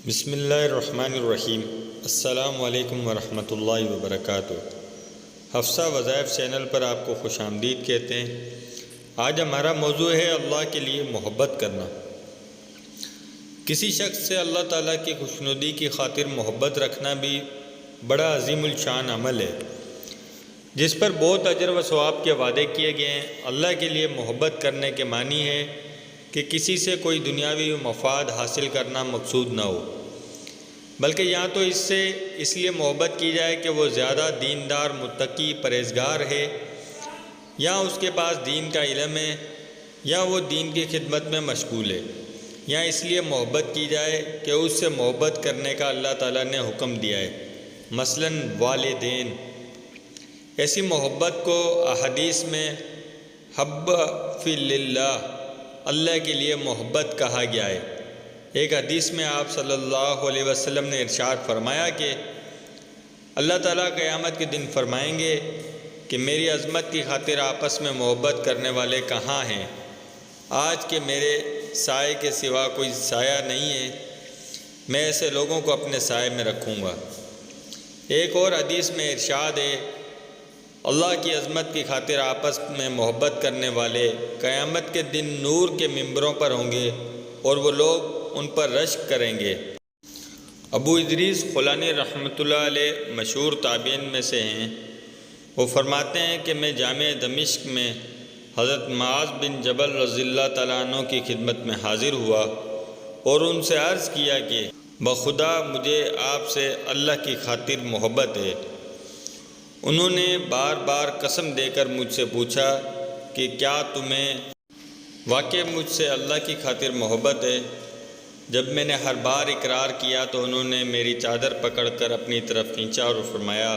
بسم اللہ الرحمن الرحیم۔ السلام علیکم ورحمۃ اللہ وبرکاتہ۔ حفصہ وظائف چینل پر آپ کو خوش آمدید کہتے ہیں۔ آج ہمارا موضوع ہے اللہ کے لیے محبت کرنا۔ کسی شخص سے اللہ تعالیٰ کی خوشنودی کی خاطر محبت رکھنا بھی بڑا عظیم الشان عمل ہے، جس پر بہت اجر و ثواب کے وعدے کیے گئے ہیں۔ اللہ کے لیے محبت کرنے کے معنی ہے کہ کسی سے کوئی دنیاوی مفاد حاصل کرنا مقصود نہ ہو، بلکہ یا تو اس سے اس لیے محبت کی جائے کہ وہ زیادہ دیندار، متقی، پرہیزگار ہے، یا اس کے پاس دین کا علم ہے، یا وہ دین کی خدمت میں مشغول ہے، یا اس لیے محبت کی جائے کہ اس سے محبت کرنے کا اللہ تعالیٰ نے حکم دیا ہے، مثلاً والدین۔ ایسی محبت کو احادیث میں حب فی اللہ، اللہ کے لیے محبت کہا گیا ہے۔ ایک حدیث میں آپ صلی اللہ علیہ وسلم نے ارشاد فرمایا کہ اللہ تعالیٰ قیامت کے دن فرمائیں گے کہ میری عظمت کی خاطر آپس میں محبت کرنے والے کہاں ہیں؟ آج کے میرے سائے کے سوا کوئی سایہ نہیں ہے، میں ایسے لوگوں کو اپنے سائے میں رکھوں گا۔ ایک اور حدیث میں ارشاد ہے، اللہ کی عظمت کی خاطر آپس میں محبت کرنے والے قیامت کے دن نور کے ممبروں پر ہوں گے اور وہ لوگ ان پر رشک کریں گے۔ ابو ادریس خولانی رحمۃ اللہ علیہ مشہور تابعین میں سے ہیں۔ وہ فرماتے ہیں کہ میں جامع دمشق میں حضرت معاذ بن جبل رضی اللہ تعالیٰ عنہ کی خدمت میں حاضر ہوا اور ان سے عرض کیا کہ بخدا مجھے آپ سے اللہ کی خاطر محبت ہے۔ انہوں نے بار بار قسم دے کر مجھ سے پوچھا کہ کیا تمہیں واقع مجھ سے اللہ کی خاطر محبت ہے؟ جب میں نے ہر بار اقرار کیا تو انہوں نے میری چادر پکڑ کر اپنی طرف کھینچا اور فرمایا،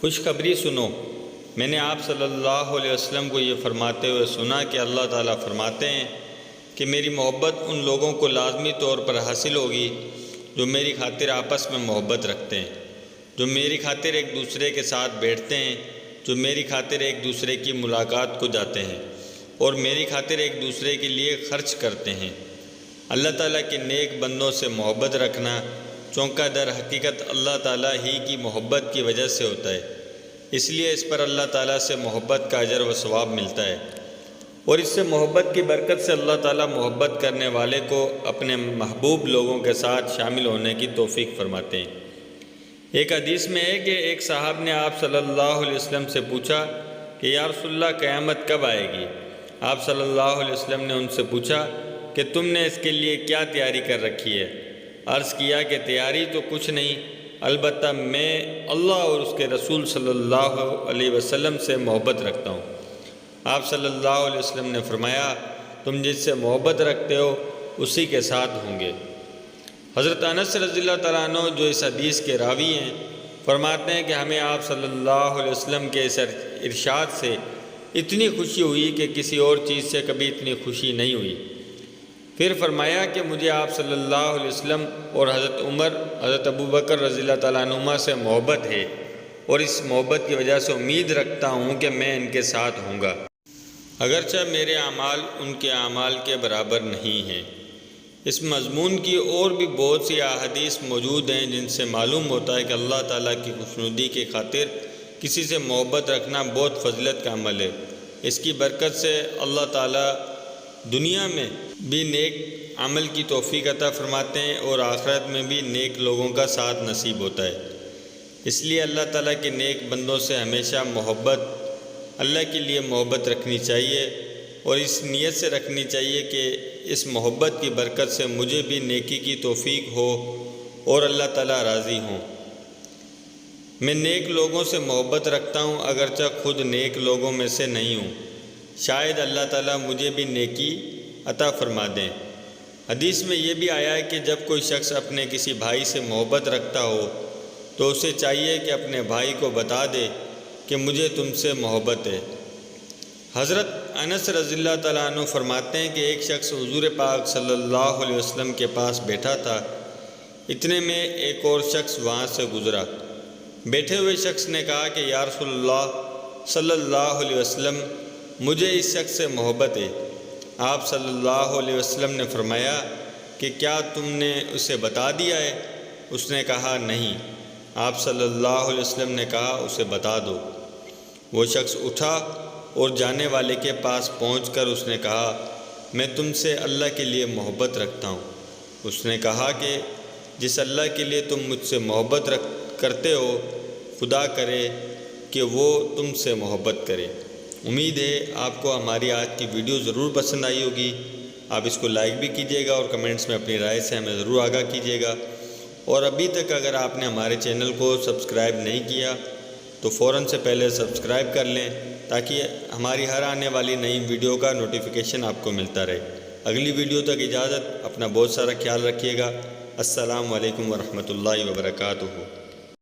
خوشخبری سنو، میں نے آپ صلی اللہ علیہ وسلم کو یہ فرماتے ہوئے سنا کہ اللہ تعالیٰ فرماتے ہیں کہ میری محبت ان لوگوں کو لازمی طور پر حاصل ہوگی جو میری خاطر آپس میں محبت رکھتے ہیں، جو میری خاطر ایک دوسرے کے ساتھ بیٹھتے ہیں، جو میری خاطر ایک دوسرے کی ملاقات کو جاتے ہیں اور میری خاطر ایک دوسرے کے لیے خرچ کرتے ہیں۔ اللہ تعالیٰ کے نیک بندوں سے محبت رکھنا چونکہ در حقیقت اللہ تعالیٰ ہی کی محبت کی وجہ سے ہوتا ہے، اس لیے اس پر اللہ تعالیٰ سے محبت کا اجر و ثواب ملتا ہے، اور اس سے محبت کی برکت سے اللہ تعالیٰ محبت کرنے والے کو اپنے محبوب لوگوں کے ساتھ شامل ہونے کی توفیق فرماتے ہیں۔ ایک حدیث میں ہے کہ ایک صاحب نے آپ صلی اللہ علیہ وسلم سے پوچھا کہ یا رسول اللہ قیامت کب آئے گی؟ آپ صلی اللہ علیہ وسلم نے ان سے پوچھا کہ تم نے اس کے لیے کیا تیاری کر رکھی ہے؟ عرض کیا کہ تیاری تو کچھ نہیں، البتہ میں اللہ اور اس کے رسول صلی اللہ علیہ وسلم سے محبت رکھتا ہوں۔ آپ صلی اللہ علیہ وسلم نے فرمایا، تم جس سے محبت رکھتے ہو اسی کے ساتھ ہوں گے۔ حضرت انس رضی اللہ تعالیٰ عنہ جو اس حدیث کے راوی ہیں فرماتے ہیں کہ ہمیں آپ صلی اللہ علیہ وسلم کے اس ارشاد سے اتنی خوشی ہوئی کہ کسی اور چیز سے کبھی اتنی خوشی نہیں ہوئی۔ پھر فرمایا کہ مجھے آپ صلی اللہ علیہ وسلم اور حضرت عمر، حضرت ابو بکر رضی اللہ تعالیٰ عنہما سے محبت ہے، اور اس محبت کی وجہ سے امید رکھتا ہوں کہ میں ان کے ساتھ ہوں گا، اگرچہ میرے اعمال ان کے اعمال کے برابر نہیں ہیں۔ اس مضمون کی اور بھی بہت سی احادیث موجود ہیں جن سے معلوم ہوتا ہے کہ اللہ تعالیٰ کی خوشنودی کی خاطر کسی سے محبت رکھنا بہت فضیلت کا عمل ہے۔ اس کی برکت سے اللہ تعالیٰ دنیا میں بھی نیک عمل کی توفیق عطا فرماتے ہیں اور آخرت میں بھی نیک لوگوں کا ساتھ نصیب ہوتا ہے۔ اس لیے اللہ تعالیٰ کے نیک بندوں سے ہمیشہ محبت، اللہ کے لیے محبت رکھنی چاہیے، اور اس نیت سے رکھنی چاہیے کہ اس محبت کی برکت سے مجھے بھی نیکی کی توفیق ہو اور اللہ تعالیٰ راضی ہوں۔ میں نیک لوگوں سے محبت رکھتا ہوں اگرچہ خود نیک لوگوں میں سے نہیں ہوں، شاید اللہ تعالیٰ مجھے بھی نیکی عطا فرما دیں۔ حدیث میں یہ بھی آیا ہے کہ جب کوئی شخص اپنے کسی بھائی سے محبت رکھتا ہو تو اسے چاہیے کہ اپنے بھائی کو بتا دے کہ مجھے تم سے محبت ہے۔ حضرت انس رضی اللہ تعالیٰ عنہ فرماتے ہیں کہ ایک شخص حضور پاک صلی اللہ علیہ وسلم کے پاس بیٹھا تھا، اتنے میں ایک اور شخص وہاں سے گزرا۔ بیٹھے ہوئے شخص نے کہا کہ یا رسول اللہ صلی اللہ علیہ وسلم، مجھے اس شخص سے محبت ہے۔ آپ صلی اللہ علیہ وسلم نے فرمایا کہ کیا تم نے اسے بتا دیا ہے؟ اس نے کہا نہیں۔ آپ صلی اللہ علیہ وسلم نے کہا اسے بتا دو۔ وہ شخص اٹھا اور جانے والے کے پاس پہنچ کر اس نے کہا میں تم سے اللہ کے لیے محبت رکھتا ہوں۔ اس نے کہا کہ جس اللہ کے لیے تم مجھ سے محبت کرتے ہو خدا کرے کہ وہ تم سے محبت کرے۔ امید ہے آپ کو ہماری آج کی ویڈیو ضرور پسند آئی ہوگی۔ آپ اس کو لائک بھی کیجیے گا اور کمنٹس میں اپنی رائے سے ہمیں ضرور آگاہ کیجیے گا، اور ابھی تک اگر آپ نے ہمارے چینل کو سبسکرائب نہیں کیا تو فوراً سے پہلے سبسکرائب کر لیں تاکہ ہماری ہر آنے والی نئی ویڈیو کا نوٹیفیکیشن آپ کو ملتا رہے۔ اگلی ویڈیو تک اجازت، اپنا بہت سارا خیال رکھیے گا۔ السلام علیکم ورحمۃ اللہ وبرکاتہ۔